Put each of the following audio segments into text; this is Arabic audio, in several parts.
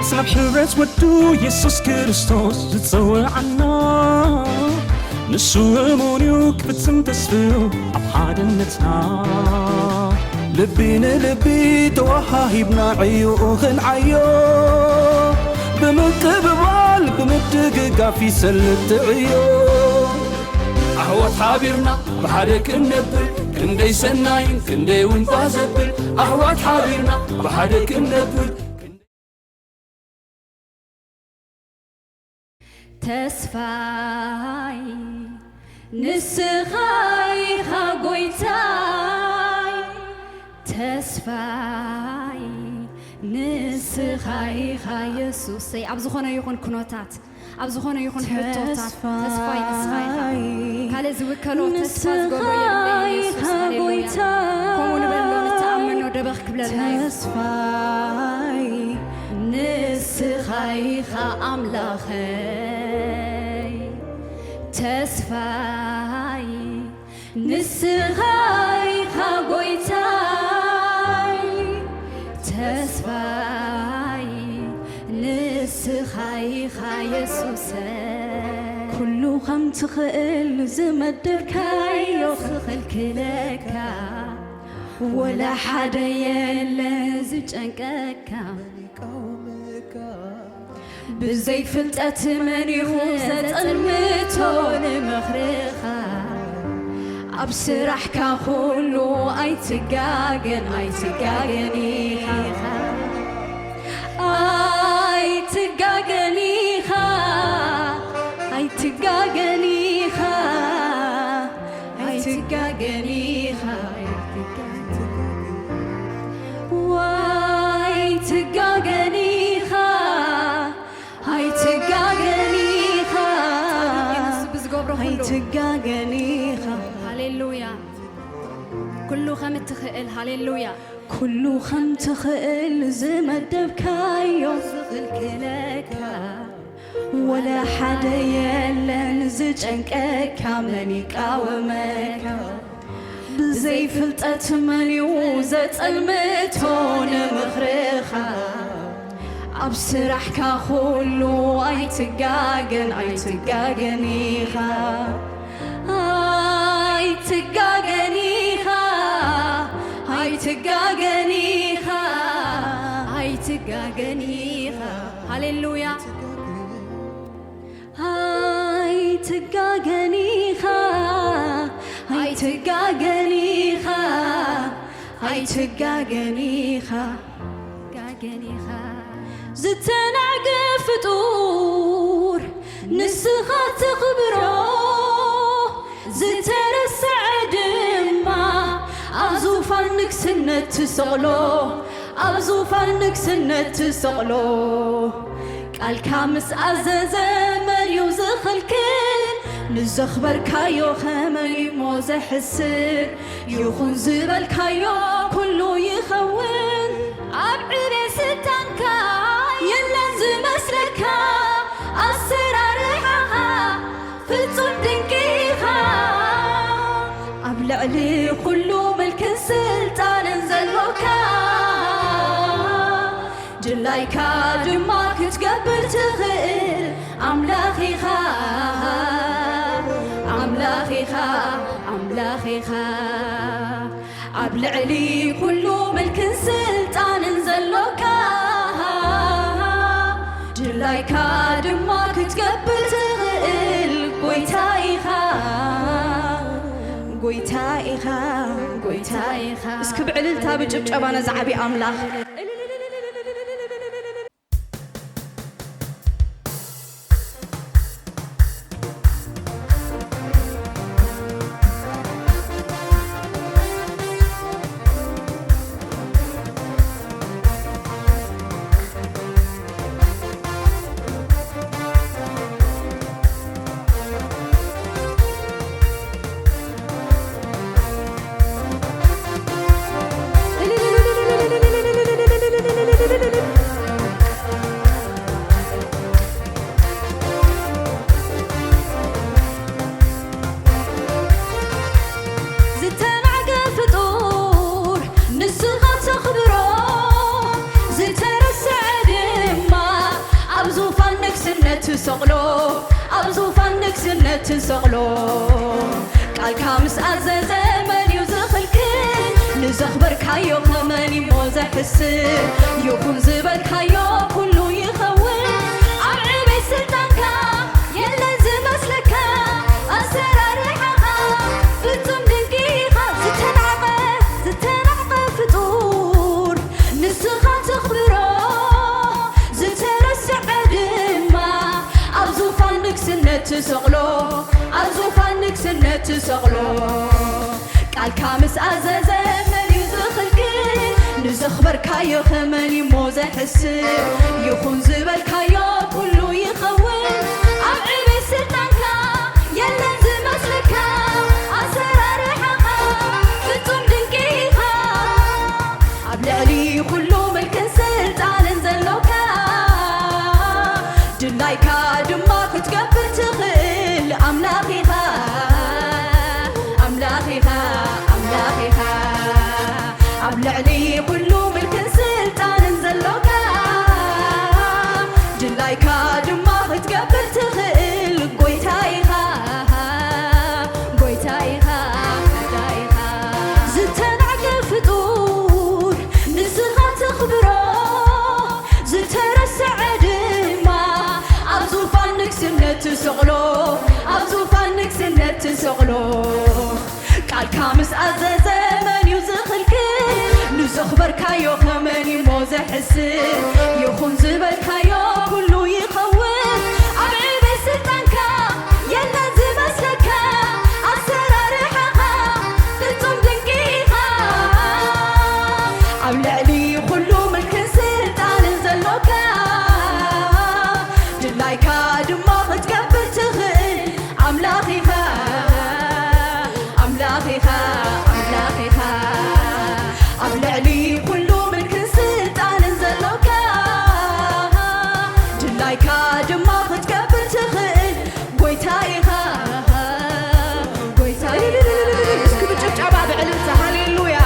صاب حبرت ودو يسوس كريستوس زتصوى عنا نسو أمونيو كفتم تسفيو أبحاد النتنا لبينا لبي توهاهبنا عيو خنعيو بمقبال بمدققا في سلت عيو أهوت حابرنا بحدك النبل كندي سناين كندي ونفازبل أهوت حابرنا بحدك النبل تسفاي نسخاي خاقويتاي تسفاي نسخاي خا يسوسي أبزخونا يكون كنوتات أبزخونا يكون حطوتات تسفاي نسخاي هل زوكلو تسفاز قولو يبلي يسوس هللويا كومون بلو نتأمن ودبخ كبلنا تسفاي نسخاي خا أملاخي تسفاي نسخاي خاقويتاي تسفاي نسخاي خا يسوسي كلو خم تخيل زمدبكاي يخخل كلكا ولا حدا يلا زجنككا بزي فلتات من يخوزت المتون مخرخا أبسرحكا خلو أي تقاقنيخا أي تقاقنيخا أي تقاقنيخا أي تقاقنيخا واي تقاقنيخا هاي تقاقنيخا هاي تقاقنيخا هاليلويا كله خم تخيل هاليلويا كلو خم تخيل زمدبكايو الكلكا ولا حدا يلا نزجنك كامل يقاومك بزي فلتات من يوزت المتون مخرخا أبسرحكا خلو أي تقاقنيخا أي تقاقنيخا هاي تقاقنيخا هاي تقاقنيخا هاليلويا هاي تقاقنيخا هاي تقاقنيخا هاي تقاقنيخا زتنعق فطور نسخة تخبرو زترسع دما أبزوفانك سنة تسغلو أبزوفانك سنة تسغلو قال كامس عزز مريو زخل كل نزخبر كايو خمري موز حسر يخون زبل كايو كله يخون عبعري ستانكا يلزم مسلكا أسرارها في الصندنكيها أبلع لي كله ملك السلطان انزلوكا جلايكا دماك تقبل تغير أملاخيخا أملاخيخا أبلع لي كله ملك السلطان انزلوكا جلايكا دماك تقبل تغير قويتايخا اسكب عللتا بجبجبانا زعبي أملاخ ንግስነት ተሰቕሎ ቃልካ ምስ ኣዘዘ መን እዩ ዝኽልክል ንዘኽበርካዮ ኸመን እሞ ዘሕስብ ይኹን ዝበልካዮ ኩሉ ይኸውን ኣብ ዕበይ ስልጣንካ የለን ዝመስለካ ኣሰራርሓኻ ፍጹም ድንቂ ኢኻ ዝተናቐ ፍጡር ንስኻ ተኽብሮ ዝተረስዐ ድማ ኣብ ዙፋን ንግስነት ተሰቕሎ ኣብ ዙፋን ንግስነት ተሰቕሎ ቃልካ ምስ ኣዘዘ መን እዩ ዝኽልክል ንዘኽበርካዮ ኸመን እሞ ዘሕስብ ይኹን ዝበልካዮ ኩሉ ይኸውን ኣብ ዕበይ ስልጣንካ የለን ዝመስለካ ኣሰራርሓኻ ፍጹም ድንቂ ኢኻ ኣብ ልዕሊ ኩሉ መልክን ስልጣንን ዘለውካ ድላይካ ድማ ክትገብር ትኽእል ኣምላኽ ኢኻ ኣብ ልዕሊ ኩሉ ምልክን ስልጣንን ዘለውካ ድላይካ ድማ ክትገብር ትኽእል ጎይታ ኢኻ ዝተናዕገ ፍጡር ንስኻ ተኽብሮ ዝተረስዐ ድማ ኣብ ዙፋን ንግስነት ተሰቕሎ ኣብ ዙፋን ንግስነት ተሰቕሎ ቃልካ ምስ ኣዘዘ መን እዩ ዝኽልክል ንዘኽበርካዮ ኸመን እሞ ዘሕስብ ይኹን ዝበልካዮ ኩሉ ይኸውን ኣብ ዕበይ ስልጣንካ የለን ዝመስለካ ኣሰራርሓኻ ፍጹም ድንቂ ኢኻ ኣብ ልዕሊ ኩሉ ምልክን ስልጣንን ዘለውካ ድላይካ ድማ ክትገብር ትኽእል ኣምላኽ ኢኻ ኣብ ልዕሊ ኩሉ ምልክን ስልጣንን ዘለውካ ድላይካ ድማ ክትገብር ትኽእል ጎይታ ኢኻ እስኪ ብጭብጨባ ብዕልልታ ሃሌሉያ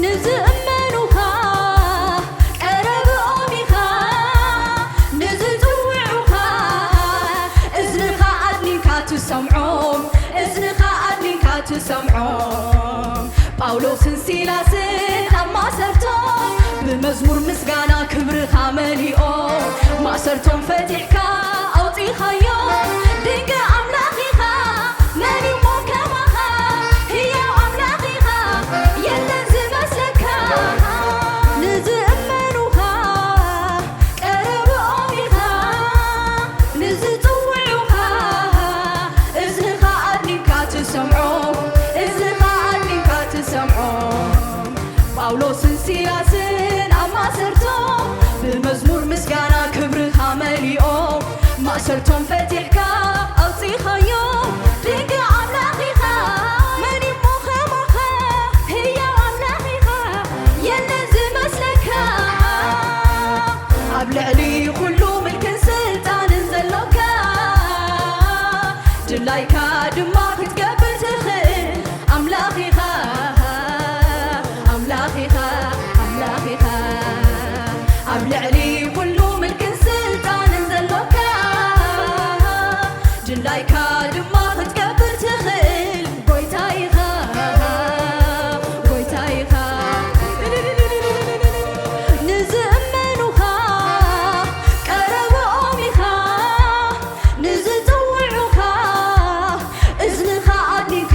ንዝእመኑኻ ቀረብኦም ኢኻ ንዝፅውዑኻ እዝንኻ ኣድኒንካ ትሰምዖም ጳውሎስን ሲላስን ኣብ ማሰርቶም ብመዝሙር ምስጋና ክብርኻ መሊኦም ማሰርቶም ፈቲሕካ ኣውፂኻዮም ድንቂ ኣምላኽ ኢኻ መን እሞ ከማኻ ሕያው ኣምላኽ ኢኻ የለን ዝመስለካ ንዝእመኑኻ ቀረብኦም ኢኻ ንዝፅውዑኻ እዝንኻ ኣድኒንካ ትሰምዖም ጳውሎስን ሲላስን ኣብ ማሰርቶም ብመዝሙር ምስጋና ክብርኻ መሊኦም ማሰርቶም ፈቲሕካ ኣውፂኻዮም ድንቂ ኣምላኽ ኢኻ መን እሞ ከማኻ ሕያው ኣምላኽ ኢኻ የለን ዝመስለካ ኣብ ልዕሊ ኩሉ ምልክን ስልጣንን ዘለውካ ድላይካ ድማ ክትገብር ትኽእል ኣምላኽ ኢኻ ኣብ ልዕሊ ኩሉ ምልክን ስልጣንን ዘለውካ ድላይካ ድማ ክትገብር ትኽእል ጎይታ ኢኻ ንዝእመኑኻ ቀረብኦም ኢኻ ንዝፅውዑኻ እዝንኻ ኣድኒንካ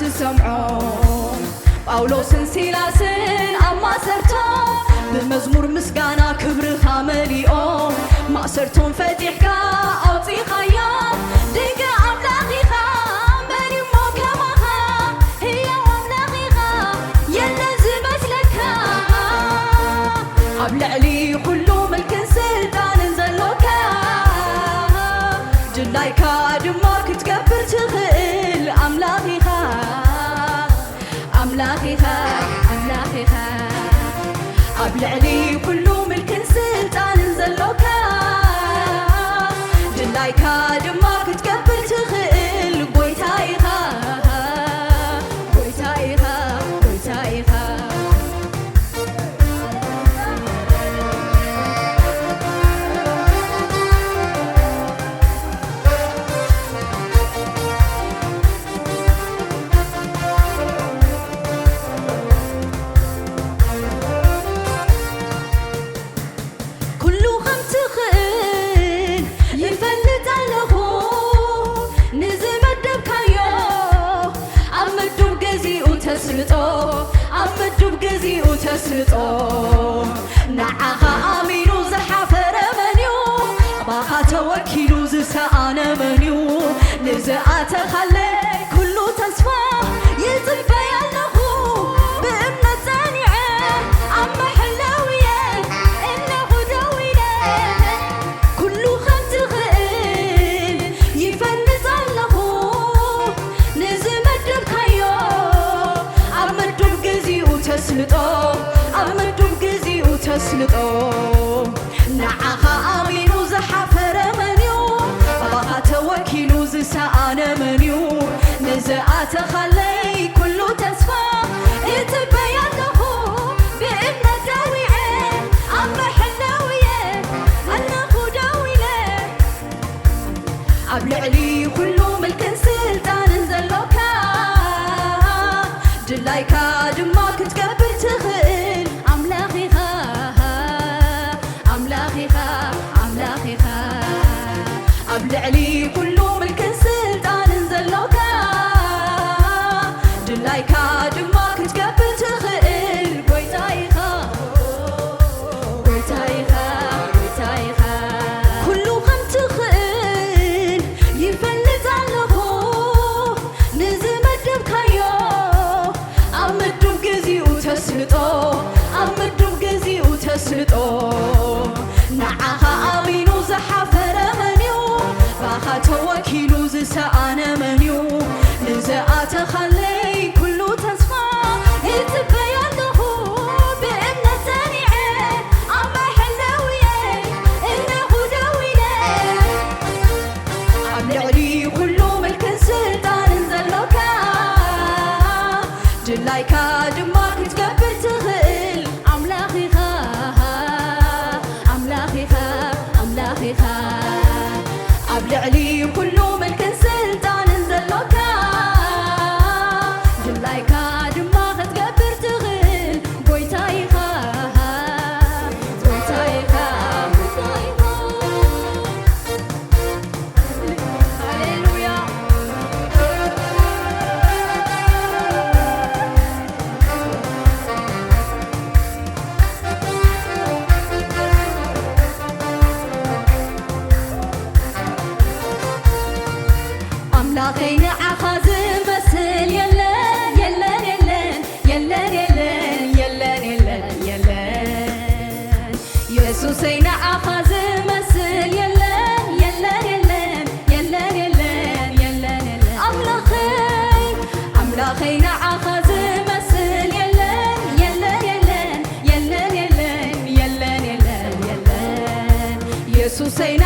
ትሰምዖም ጳውሎስን ሲላስን ኣብ ማሰርቶም ብመዝሙር ምስጋና ክብርኻ መሊኦም ማሰርቶም ፈቲሕካ ኣውፂኻዮም ድንቂ ኣምላኽ ኢኻ መን እሞ ከማኻ ሕያው ኣምላኽ ኢኻ የለን ዝመስለካ ኣብ ልዕሊ ኩሉ ምልክን ስልጣንን ዘለውካ ድላይካ ድማ ክትገብር ትኽእል ኣምላኽ ኢኻ أبلعلي كل ملك سلطان زلوكا دلايكا دما كتكبر تخيل بويتايها بويتايها بويتايها تسلطو نعها آمينو زحافر منيو باها توكيلو زسان منيو نزعات خلي كلو تسفى يزبى يالنهو بإمنا زانعة عم حلاوية إنه داوية كلو خمس غئل يفنز اللهو نزم الدبكايو عم الدبقزي وتسلطو تسلطو نعها آمينو زحافر منيو باها توكيلو زسان منيو نزعات خلي كلو تسفى يتبين له بإمنا داوية عم حلاوية أنه داوية أبلعلي كلو ملك سلطان زلوكا دلايكا دما كتكبر تخيل أبلعلي كل ملك سلطان زلوكا دلايكا دما كتكبر تخيل بويتايخا بويتايخا بويتايخا كلو خم تخيل يفلت عنه نزم الدبكايو عم الدبقزي وتسلطو عم الدبقزي وتسلطو نعها آمينو زحافر باها توكيلو زسان منيو نزعات خلي كلو تسفى يتبين له بإمنا زانعة عم حلاوية إنه داوية أبلعلي كلو ملك سلطان زلوكا دلايكا دما كتكبر تغل أملاخيها أملاخيها أملاخيها أبلعلي كل ملك سلطان زلوكا دلايكا دما كتكبر تغل بويتايخا بويتايخا بويتايخا هاليلويا أملاخين عخاز مسل يلن يلن يلن يلن يلن يلن يلن يلن يسوسين عخاز مسل يلن يلن يلن يلن يلن يلن يلن أملاخين عخاز مسل يلن يلن يلن يلن يلن يلن يلن يلن يسوسين